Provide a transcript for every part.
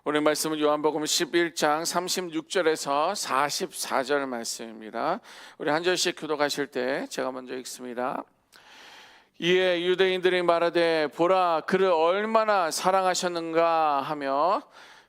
오늘 말씀은 요한복음 11장 36절에서 44절 말씀입니다. 우리 한 절씩 교독하실 때 제가 먼저 읽습니다. 이에 유대인들이 말하되 보라 그를 얼마나 사랑하셨는가 하며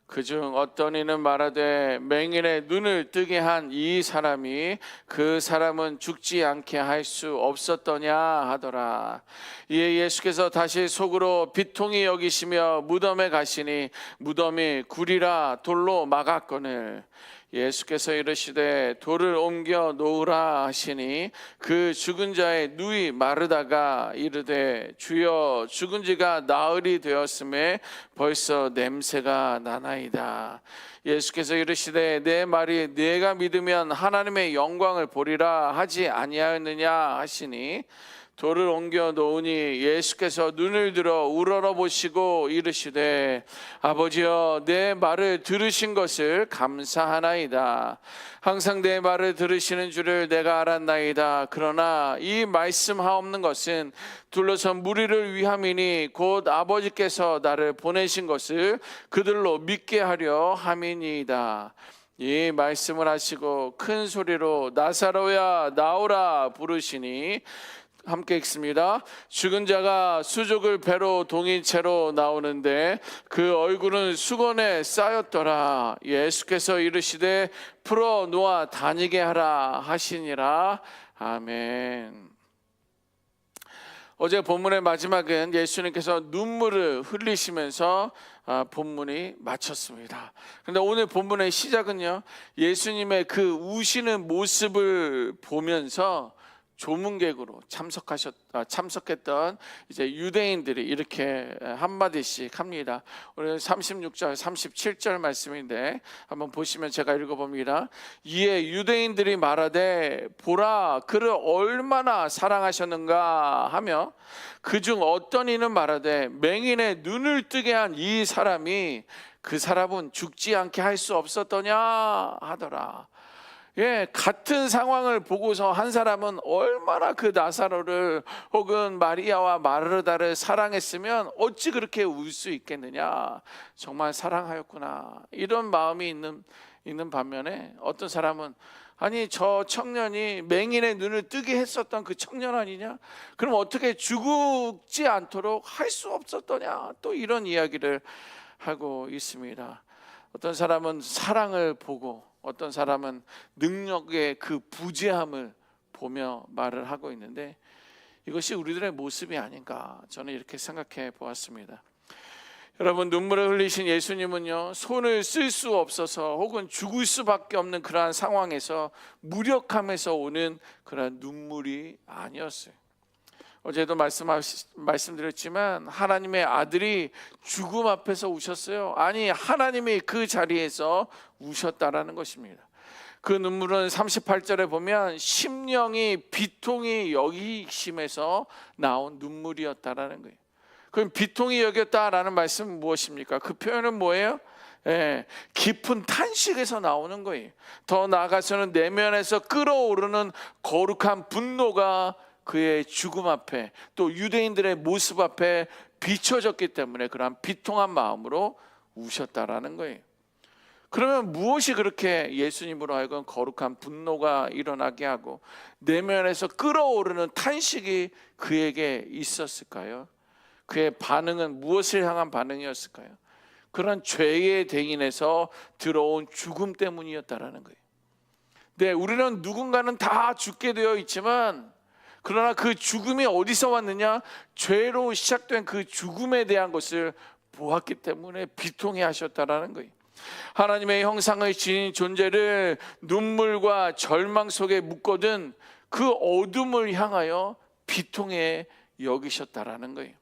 그중 어떤 이는 말하되 맹인의 눈을 뜨게 한 이 사람이 그 사람은 죽지 않게 할 수 없었더냐 하더라. 이에 예수께서 다시 속으로 비통히 여기시며 무덤에 가시니 무덤이 굴이라 돌로 막았거늘 예수께서 이르시되 돌을 옮겨 놓으라 하시니 그 죽은 자의 누이 마르다가 이르되 주여 죽은 지가 나흘이 되었음에 벌써 냄새가 나나이다. 예수께서 이르시되 내 말이 네가 믿으면 하나님의 영광을 보리라 하지 아니하였느냐 하시니 돌을 옮겨 놓으니 예수께서 눈을 들어 우러러 보시고 이르시되 아버지여 내 말을 들으신 것을 감사하나이다. 항상 내 말을 들으시는 줄을 내가 알았나이다. 그러나 이 말씀하옵는 것은 둘러선 무리를 위함이니 곧 아버지께서 나를 보내신 것을 그들로 믿게 하려 함이니이다. 이 말씀을 하시고 큰 소리로 나사로야 나오라 부르시니 함께 읽습니다. 죽은 자가 수족을 배로 동인 채로 나오는데 그 얼굴은 수건에 쌓였더라. 예수께서 이르시되 풀어 놓아 다니게 하라 하시니라. 아멘. 어제 본문의 마지막은 예수님께서 눈물을 흘리시면서 본문이 마쳤습니다. 그런데 오늘 본문의 시작은요, 예수님의 그 우시는 모습을 보면서 조문객으로 참석했던 이제 유대인들이 이렇게 한마디씩 합니다. 오늘 36절, 37절 말씀인데 한번 보시면 제가 읽어봅니다. 이에 유대인들이 말하되 보라 그를 얼마나 사랑하셨는가 하며 그중 어떤 이는 말하되 맹인의 눈을 뜨게 한 이 사람이 그 사람은 죽지 않게 할 수 없었더냐 하더라. 같은 상황을 보고서 한 사람은 얼마나 그 나사로를 혹은 마리아와 마르다를 사랑했으면 어찌 그렇게 울 수 있겠느냐. 정말 사랑하였구나. 이런 마음이 있는 반면에 어떤 사람은 아니 저 청년이 맹인의 눈을 뜨게 했었던 그 청년 아니냐? 그럼 어떻게 죽지 않도록 할 수 없었더냐? 또 이런 이야기를 하고 있습니다. 어떤 사람은 사랑을 보고 어떤 사람은 능력의 그 부재함을 보며 말을 하고 있는데 이것이 우리들의 모습이 아닌가 저는 이렇게 생각해 보았습니다. 여러분 눈물을 흘리신 예수님은요 손을 쓸 수 없어서 혹은 죽을 수밖에 없는 그러한 상황에서 무력함에서 오는 그러한 눈물이 아니었어요. 어제도 말씀드렸지만 하나님의 아들이 죽음 앞에서 우셨어요. 아니 하나님이 그 자리에서 우셨다라는 것입니다. 그 눈물은 38절에 보면 심령이 비통히 여기심에서 나온 눈물이었다라는 거예요. 그럼 비통히 여겼다라는 말씀은 무엇입니까? 그 표현은 뭐예요? 깊은 탄식에서 나오는 거예요. 더 나아가서는 내면에서 끓어오르는 거룩한 분노가 그의 죽음 앞에 또 유대인들의 모습 앞에 비춰졌기 때문에 그러한 비통한 마음으로 우셨다라는 거예요. 그러면 무엇이 그렇게 예수님으로 하여금 거룩한 분노가 일어나게 하고 내면에서 끓어오르는 탄식이 그에게 있었을까요? 그의 반응은 무엇을 향한 반응이었을까요? 그런 죄의 대인에서 들어온 죽음 때문이었다라는 거예요. 네, 우리는 누군가는 다 죽게 되어 있지만 그러나 그 죽음이 어디서 왔느냐? 죄로 시작된 그 죽음에 대한 것을 보았기 때문에 비통해 하셨다라는 거예요. 하나님의 형상을 지닌 존재를 눈물과 절망 속에 묶어둔 그 어둠을 향하여 비통해 여기셨다라는 거예요.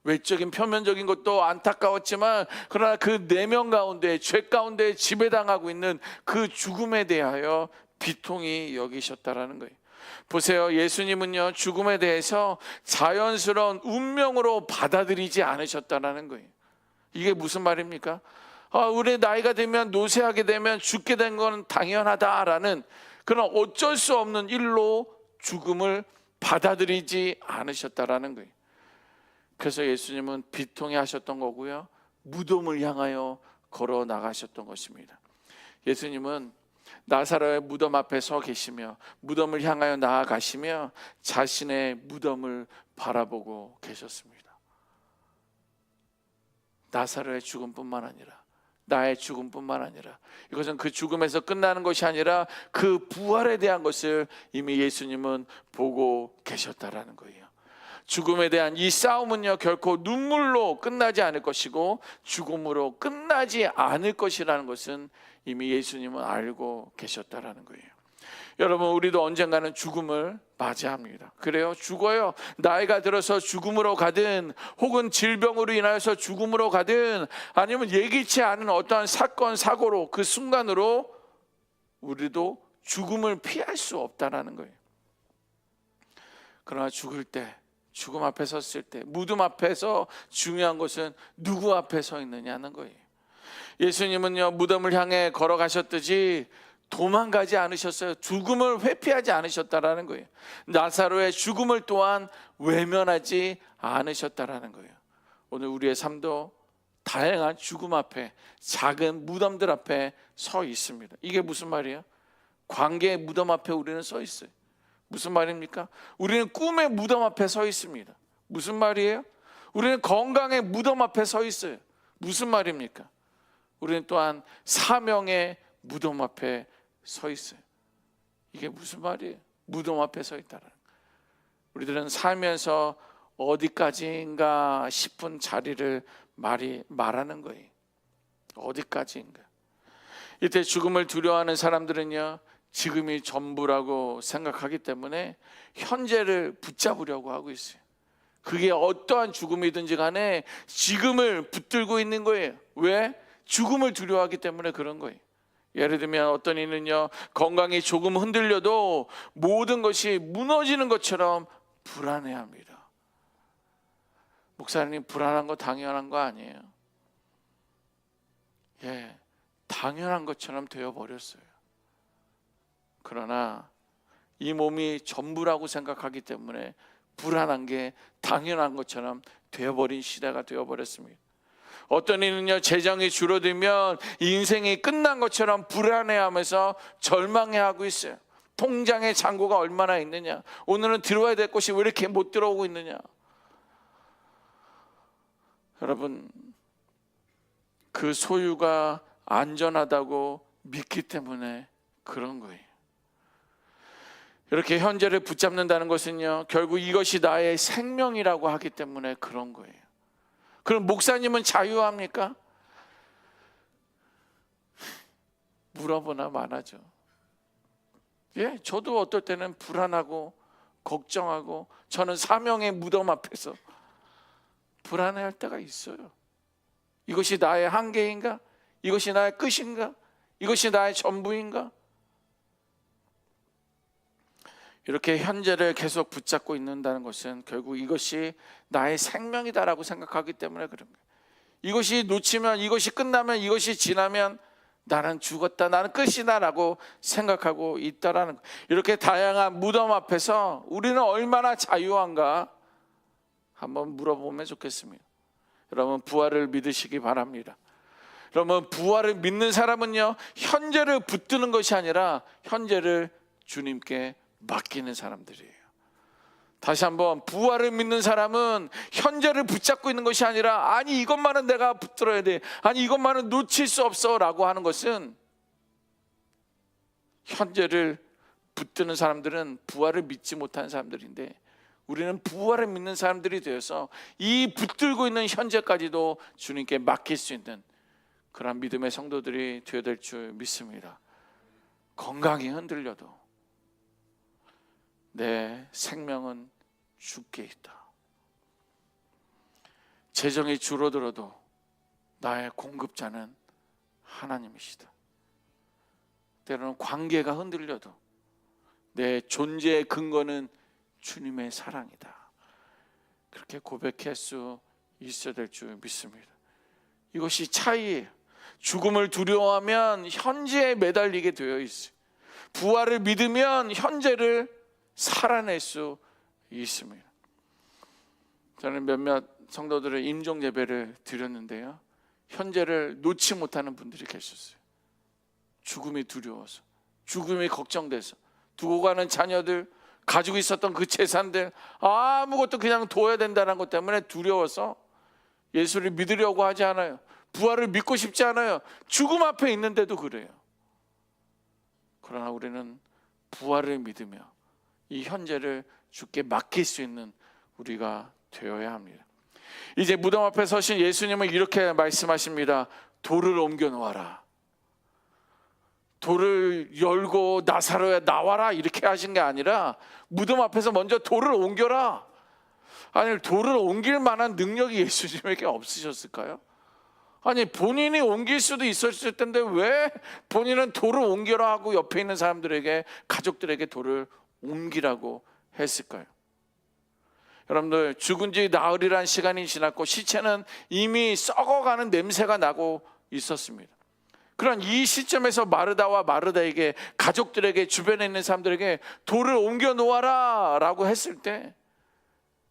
외적인 표면적인 것도 안타까웠지만 그러나 그 내면 가운데 죄 가운데 지배당하고 있는 그 죽음에 대하여 비통히 여기셨다라는 거예요. 보세요. 예수님은요 죽음에 대해서 자연스러운 운명으로 받아들이지 않으셨다는 거예요. 이게 무슨 말입니까? 우리 나이가 되면 노쇠하게 되면 죽게 된 건 당연하다라는 그런 어쩔 수 없는 일로 죽음을 받아들이지 않으셨다라는 거예요. 그래서 예수님은 비통해 하셨던 거고요 무덤을 향하여 걸어 나가셨던 것입니다. 예수님은 나사로의 무덤 앞에 서 계시며 무덤을 향하여 나아가시며 자신의 무덤을 바라보고 계셨습니다. 나사로의 죽음뿐만 아니라 나의 죽음뿐만 아니라 이것은 그 죽음에서 끝나는 것이 아니라 그 부활에 대한 것을 이미 예수님은 보고 계셨다라는 거예요. 죽음에 대한 이 싸움은요, 결코 눈물로 끝나지 않을 것이고 죽음으로 끝나지 않을 것이라는 것은 이미 예수님은 알고 계셨다라는 거예요. 여러분, 우리도 언젠가는 죽음을 맞이합니다. 그래요, 죽어요. 나이가 들어서 죽음으로 가든 혹은 질병으로 인하여서 죽음으로 가든 아니면 예기치 않은 어떠한 사건 사고로 그 순간으로 우리도 죽음을 피할 수 없다라는 거예요. 그러나 죽을 때, 죽음 앞에 섰을 때, 무덤 앞에서 중요한 것은 누구 앞에 서 있느냐는 거예요. 예수님은요, 무덤을 향해 걸어가셨듯이 도망가지 않으셨어요. 죽음을 회피하지 않으셨다라는 거예요. 나사로의 죽음을 또한 외면하지 않으셨다라는 거예요. 오늘 우리의 삶도 다양한 죽음 앞에, 작은 무덤들 앞에 서 있습니다. 이게 무슨 말이에요? 관계의 무덤 앞에 우리는 서 있어요. 무슨 말입니까? 우리는 꿈의 무덤 앞에 서 있습니다. 무슨 말이에요? 우리는 건강의 무덤 앞에 서 있어요. 무슨 말입니까? 우리는 또한 사명의 무덤 앞에 서 있어요. 이게 무슨 말이에요? 무덤 앞에 서 있다는 거예요. 우리들은 살면서 어디까지인가 싶은 자리를 말하는 거예요. 어디까지인가. 이때 죽음을 두려워하는 사람들은요, 지금이 전부라고 생각하기 때문에 현재를 붙잡으려고 하고 있어요. 그게 어떠한 죽음이든지 간에 지금을 붙들고 있는 거예요. 왜? 죽음을 두려워하기 때문에 그런 거예요. 예를 들면 어떤 이는요, 건강이 조금 흔들려도 모든 것이 무너지는 것처럼 불안해합니다. 목사님, 불안한 거 당연한 거 아니에요? 예, 당연한 것처럼 되어버렸어요. 그러나 이 몸이 전부라고 생각하기 때문에 불안한 게 당연한 것처럼 되어버린 시대가 되어버렸습니다. 어떤 이는요, 재정이 줄어들면 인생이 끝난 것처럼 불안해하면서 절망해하고 있어요. 통장에 잔고가 얼마나 있느냐, 오늘은 들어와야 될 곳이 왜 이렇게 못 들어오고 있느냐. 여러분, 그 소유가 안전하다고 믿기 때문에 그런 거예요. 이렇게 현재를 붙잡는다는 것은요, 결국 이것이 나의 생명이라고 하기 때문에 그런 거예요. 그럼 목사님은 자유합니까? 물어보나 마나죠. 예, 저도 어떨 때는 불안하고 걱정하고 저는 사명의 무덤 앞에서 불안해할 때가 있어요. 이것이 나의 한계인가? 이것이 나의 끝인가? 이것이 나의 전부인가? 이렇게 현재를 계속 붙잡고 있는다는 것은 결국 이것이 나의 생명이다라고 생각하기 때문에 그런 거예요. 이것이 놓치면, 이것이 끝나면, 이것이 지나면 나는 죽었다, 나는 끝이다 라고 생각하고 있다라는 거예요. 이렇게 다양한 무덤 앞에서 우리는 얼마나 자유한가 한번 물어보면 좋겠습니다. 여러분, 부활을 믿으시기 바랍니다. 여러분, 부활을 믿는 사람은요, 현재를 붙드는 것이 아니라 현재를 주님께 맡기는 사람들이에요. 다시 한번, 부활을 믿는 사람은 현재를 붙잡고 있는 것이 아니라 아니 이것만은 내가 붙들어야 돼, 아니 이것만은 놓칠 수 없어 라고 하는 것은, 현재를 붙드는 사람들은 부활을 믿지 못하는 사람들인데 우리는 부활을 믿는 사람들이 되어서 이 붙들고 있는 현재까지도 주님께 맡길 수 있는 그런 믿음의 성도들이 되어야 될 줄 믿습니다. 건강이 흔들려도 내 생명은 주께 있다. 재정이 줄어들어도 나의 공급자는 하나님이시다. 때로는 관계가 흔들려도 내 존재의 근거는 주님의 사랑이다. 그렇게 고백할 수 있어야 될 줄 믿습니다. 이것이 차이예요. 죽음을 두려워하면 현재에 매달리게 되어 있어요. 부활을 믿으면 현재를 살아낼 수 있습니다. 저는 몇몇 성도들의 임종 예배를 드렸는데요, 현재를 놓지 못하는 분들이 계셨어요. 죽음이 두려워서, 죽음이 걱정돼서, 두고 가는 자녀들, 가지고 있었던 그 재산들 아무것도 그냥 둬야 된다는 것 때문에 두려워서 예수를 믿으려고 하지 않아요. 부활을 믿고 싶지 않아요. 죽음 앞에 있는데도 그래요. 그러나 우리는 부활을 믿으며 이 현재를 주께 맡길 수 있는 우리가 되어야 합니다. 이제 무덤 앞에 서신 예수님은 이렇게 말씀하십니다. 돌을 옮겨 놓아라. 돌을 열고 나사로야 나와라 이렇게 하신 게 아니라 무덤 앞에서 먼저 돌을 옮겨라. 아니, 돌을 옮길 만한 능력이 예수님에게 없으셨을까요? 아니, 본인이 옮길 수도 있었을 텐데 왜 본인은 돌을 옮겨라 하고 옆에 있는 사람들에게, 가족들에게 돌을 옮기라고 했을까요? 여러분들, 죽은 지 나흘이란 시간이 지났고 시체는 이미 썩어가는 냄새가 나고 있었습니다. 그런 이 시점에서 마르다와 마르다에게, 가족들에게, 주변에 있는 사람들에게 돌을 옮겨 놓아라 라고 했을 때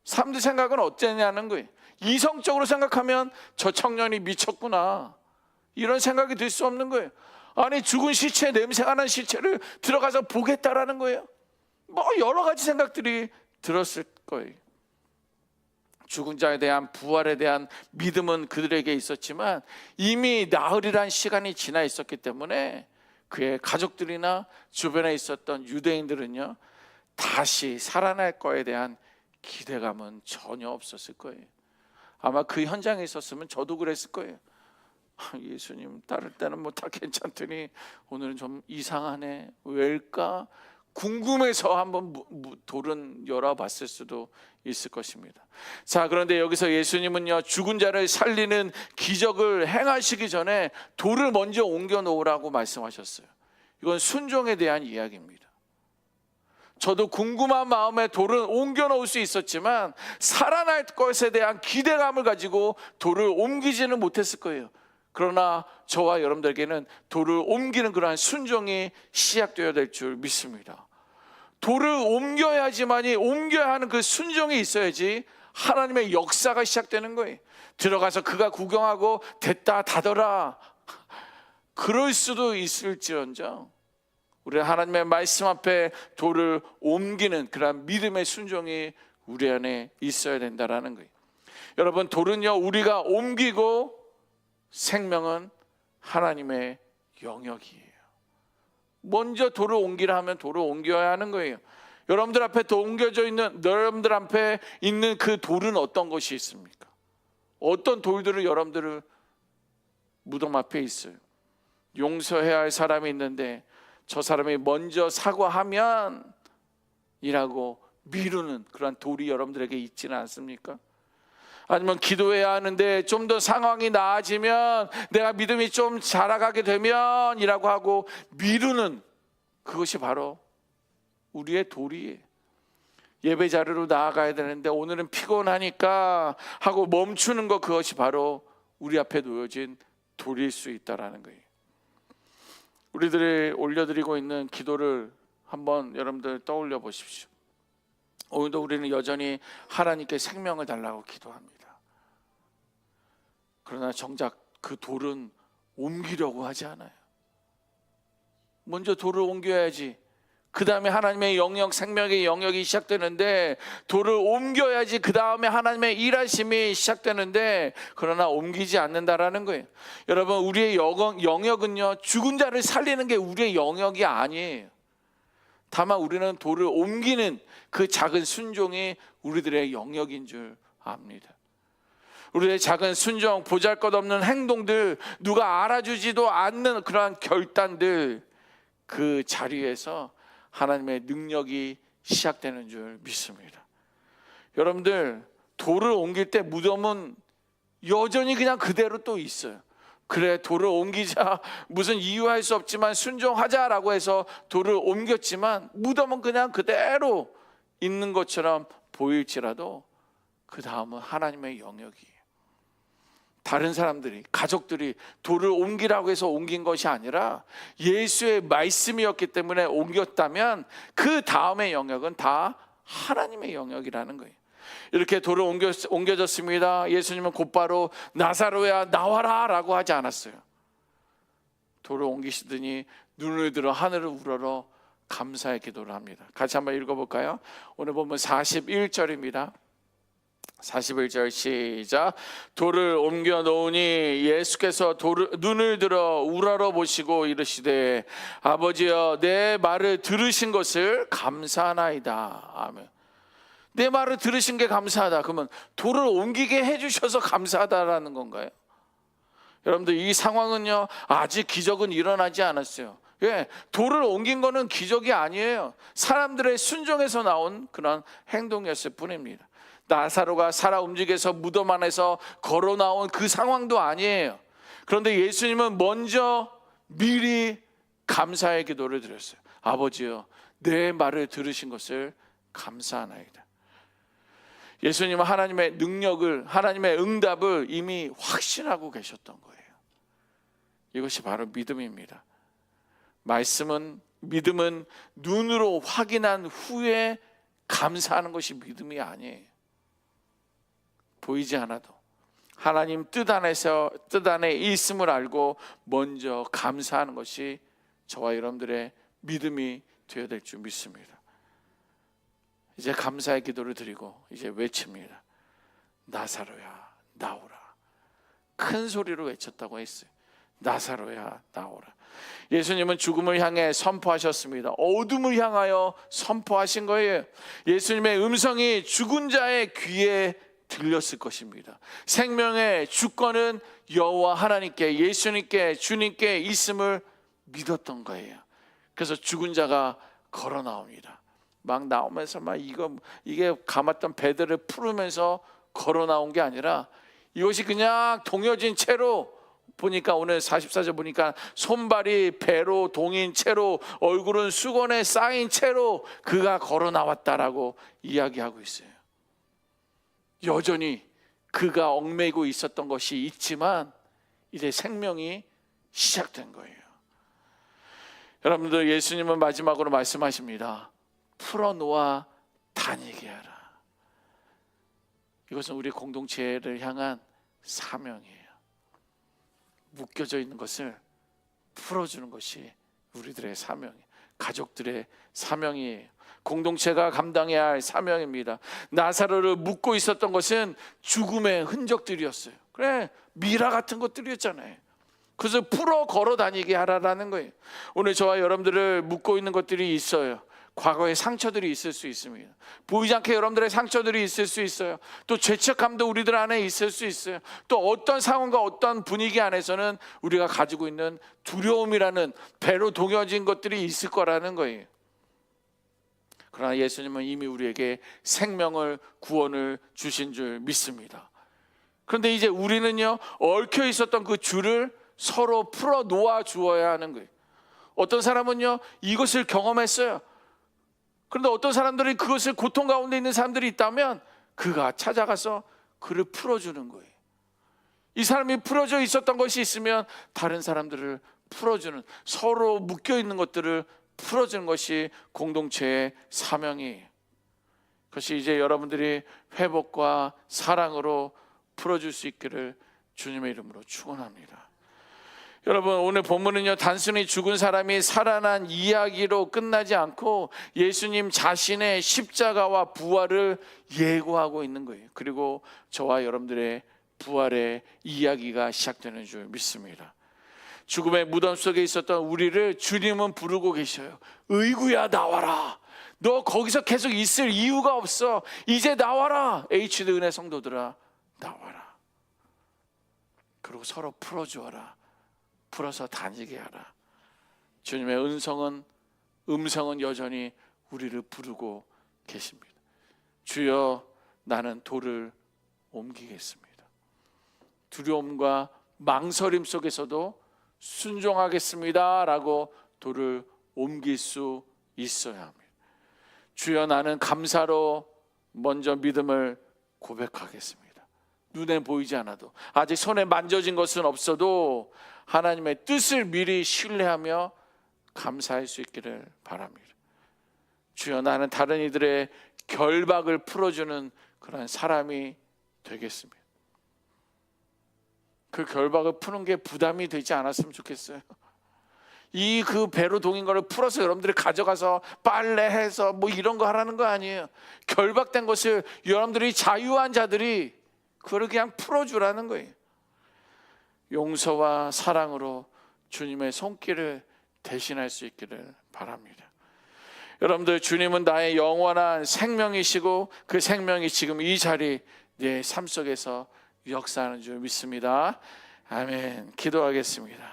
사람들 생각은 어땠냐는 거예요. 이성적으로 생각하면 저 청년이 미쳤구나 이런 생각이 들 수 없는 거예요. 아니, 죽은 시체, 냄새가 난 시체를 들어가서 보겠다라는 거예요. 뭐 여러 가지 생각들이 들었을 거예요. 죽은 자에 대한 부활에 대한 믿음은 그들에게 있었지만 이미 나흘이란 시간이 지나 있었기 때문에 그의 가족들이나 주변에 있었던 유대인들은요, 다시 살아날 거에 대한 기대감은 전혀 없었을 거예요. 아마 그 현장에 있었으면 저도 그랬을 거예요. 예수님 다를 때는 뭐 다 괜찮더니 오늘은 좀 이상하네, 왜일까 궁금해서 한번 돌은 열어봤을 수도 있을 것입니다. 자, 그런데 여기서 예수님은요, 죽은 자를 살리는 기적을 행하시기 전에 돌을 먼저 옮겨 놓으라고 말씀하셨어요. 이건 순종에 대한 이야기입니다. 저도 궁금한 마음에 돌을 옮겨 놓을 수 있었지만 살아날 것에 대한 기대감을 가지고 돌을 옮기지는 못했을 거예요. 그러나 저와 여러분들에게는 돌을 옮기는 그러한 순종이 시작되어야 될 줄 믿습니다. 돌을 옮겨야지만이, 옮겨야 하는 그 순종이 있어야지 하나님의 역사가 시작되는 거예요. 들어가서 그가 구경하고 됐다 닫아라 그럴 수도 있을지언정 우리 하나님의 말씀 앞에 돌을 옮기는 그런 믿음의 순종이 우리 안에 있어야 된다라는 거예요. 여러분, 돌은요, 우리가 옮기고 생명은 하나님의 영역이에요. 먼저 돌을 옮기라 하면 돌을 옮겨야 하는 거예요. 여러분들 앞에 또 옮겨져 있는, 여러분들 앞에 있는 그 돌은 어떤 것이 있습니까? 어떤 돌들을 여러분들을 무덤 앞에 있어요. 용서해야 할 사람이 있는데 저 사람이 먼저 사과하면 이라고 미루는 그런 돌이 여러분들에게 있지는 않습니까? 아니면 기도해야 하는데 좀 더 상황이 나아지면, 내가 믿음이 좀 자라가게 되면 이라고 하고 미루는 그것이 바로 우리의 돌이에요. 예배 자리로 나아가야 되는데 오늘은 피곤하니까 하고 멈추는 것, 그것이 바로 우리 앞에 놓여진 돌일 수 있다라는 거예요. 우리들이 올려드리고 있는 기도를 한번 여러분들 떠올려 보십시오. 오늘도 우리는 여전히 하나님께 생명을 달라고 기도합니다. 그러나 정작 그 돌은 옮기려고 하지 않아요. 먼저 돌을 옮겨야지, 그 다음에 하나님의 영역, 생명의 영역이 시작되는데, 돌을 옮겨야지 그 다음에 하나님의 일하심이 시작되는데, 그러나 옮기지 않는다라는 거예요. 여러분, 우리의 영역은요, 죽은 자를 살리는 게 우리의 영역이 아니에요. 다만 우리는 돌을 옮기는 그 작은 순종이 우리들의 영역인 줄 압니다. 우리의 작은 순종, 보잘것없는 행동들, 누가 알아주지도 않는 그러한 결단들, 그 자리에서 하나님의 능력이 시작되는 줄 믿습니다. 여러분들, 돌을 옮길 때 무덤은 여전히 그냥 그대로 또 있어요. 그래, 돌을 옮기자, 무슨 이유할 수 없지만 순종하자라고 해서 돌을 옮겼지만 무덤은 그냥 그대로 있는 것처럼 보일지라도 그 다음은 하나님의 영역이에요. 다른 사람들이, 가족들이 돌을 옮기라고 해서 옮긴 것이 아니라 예수의 말씀이었기 때문에 옮겼다면 그 다음의 영역은 다 하나님의 영역이라는 거예요. 이렇게 돌을 옮겨졌습니다. 예수님은 곧바로 나사로야 나와라 라고 하지 않았어요. 돌을 옮기시더니 눈을 들어 하늘을 우러러 감사의 기도를 합니다. 같이 한번 읽어볼까요? 오늘 보면 41절입니다. 41절 시작. 돌을 옮겨 놓으니 예수께서 눈을 들어 우러러 보시고 이르시되 아버지여 내 말을 들으신 것을 감사하나이다. 아멘. 내 말을 들으신 게 감사하다. 그러면 돌을 옮기게 해주셔서 감사하다라는 건가요? 여러분들 이 상황은요 아직 기적은 일어나지 않았어요. 예, 돌을 옮긴 거는 기적이 아니에요. 사람들의 순종에서 나온 그런 행동이었을 뿐입니다. 나사로가 살아 움직여서 무덤 안에서 걸어 나온 그 상황도 아니에요. 그런데 예수님은 먼저 미리 감사의 기도를 드렸어요. 아버지여 내 말을 들으신 것을 감사하나이다. 예수님은 하나님의 능력을, 하나님의 응답을 이미 확신하고 계셨던 거예요. 이것이 바로 믿음입니다. 믿음은 눈으로 확인한 후에 감사하는 것이 믿음이 아니에요. 보이지 않아도 하나님 뜻 안에 있음을 알고 먼저 감사하는 것이 저와 여러분들의 믿음이 되어야 될 줄 믿습니다. 이제 감사의 기도를 드리고 이제 외칩니다. 나사로야 나오라. 큰 소리로 외쳤다고 했어요. 나사로야 나오라. 예수님은 죽음을 향해 선포하셨습니다. 어둠을 향하여 선포하신 거예요. 예수님의 음성이 죽은 자의 귀에 들렸을 것입니다. 생명의 주권은 여호와 하나님께, 예수님께, 주님께 있음을 믿었던 거예요. 그래서 죽은 자가 걸어 나옵니다. 막 나오면서 이게 감았던 배들을 풀으면서 걸어 나온 게 아니라 이것이 그냥 동여진 채로 보니까 오늘 44절 보니까 손발이 배로 동인 채로 얼굴은 수건에 쌓인 채로 그가 걸어 나왔다라고 이야기하고 있어요. 여전히 그가 얽매이고 있었던 것이 있지만 이제 생명이 시작된 거예요. 여러분들 예수님은 마지막으로 말씀하십니다. 풀어놓아 다니게 하라. 이것은 우리 공동체를 향한 사명이에요. 묶여져 있는 것을 풀어주는 것이 우리들의 사명이에요. 가족들의 사명이에요. 공동체가 감당해야 할 사명입니다. 나사로를 묶고 있었던 것은 죽음의 흔적들이었어요. 그래, 미라 같은 것들이었잖아요. 그래서 풀어 걸어 다니게 하라라는 거예요. 오늘 저와 여러분들을 묶고 있는 것들이 있어요. 과거의 상처들이 있을 수 있습니다. 보이지 않게 여러분들의 상처들이 있을 수 있어요. 또 죄책감도 우리들 안에 있을 수 있어요. 또 어떤 상황과 어떤 분위기 안에서는 우리가 가지고 있는 두려움이라는 배로 동여진 것들이 있을 거라는 거예요. 그러나 예수님은 이미 우리에게 생명을, 구원을 주신 줄 믿습니다. 그런데 이제 우리는요, 얽혀 있었던 그 줄을 서로 풀어 놓아 주어야 하는 거예요. 어떤 사람은요 이것을 경험했어요. 그런데 어떤 사람들이 그것을 고통 가운데 있는 사람들이 있다면 그가 찾아가서 그를 풀어주는 거예요. 이 사람이 풀어져 있었던 것이 있으면 다른 사람들을 풀어주는, 서로 묶여 있는 것들을 풀어주는 것이 공동체의 사명이에요. 그것이 이제 여러분들이 회복과 사랑으로 풀어줄 수 있기를 주님의 이름으로 축원합니다. 여러분, 오늘 본문은요 단순히 죽은 사람이 살아난 이야기로 끝나지 않고 예수님 자신의 십자가와 부활을 예고하고 있는 거예요. 그리고 저와 여러분들의 부활의 이야기가 시작되는 줄 믿습니다. 죽음의 무덤 속에 있었던 우리를 주님은 부르고 계셔요. 의구야 나와라. 너 거기서 계속 있을 이유가 없어. 이제 나와라. HD 은혜 성도들아 나와라. 그리고 서로 풀어주어라. 풀어서 다니게 하라. 주님의 음성은 여전히 우리를 부르고 계십니다. 주여 나는 돌을 옮기겠습니다. 두려움과 망설임 속에서도 순종하겠습니다 라고 돌을 옮길 수 있어야 합니다. 주여 나는 감사로 먼저 믿음을 고백하겠습니다. 눈에 보이지 않아도, 아직 손에 만져진 것은 없어도 하나님의 뜻을 미리 신뢰하며 감사할 수 있기를 바랍니다. 주여 나는 다른 이들의 결박을 풀어주는 그런 사람이 되겠습니다. 그 결박을 푸는 게 부담이 되지 않았으면 좋겠어요. 그 배로 동인 거를 풀어서 여러분들이 가져가서 빨래해서 뭐 이런 거 하라는 거 아니에요. 결박된 것을 여러분들이 자유한 자들이 그걸 그냥 풀어주라는 거예요. 용서와 사랑으로 주님의 손길을 대신할 수 있기를 바랍니다. 여러분들, 주님은 나의 영원한 생명이시고 그 생명이 지금 이 자리 내 삶 속에서 역사하는 줄 믿습니다. 아멘. 기도하겠습니다.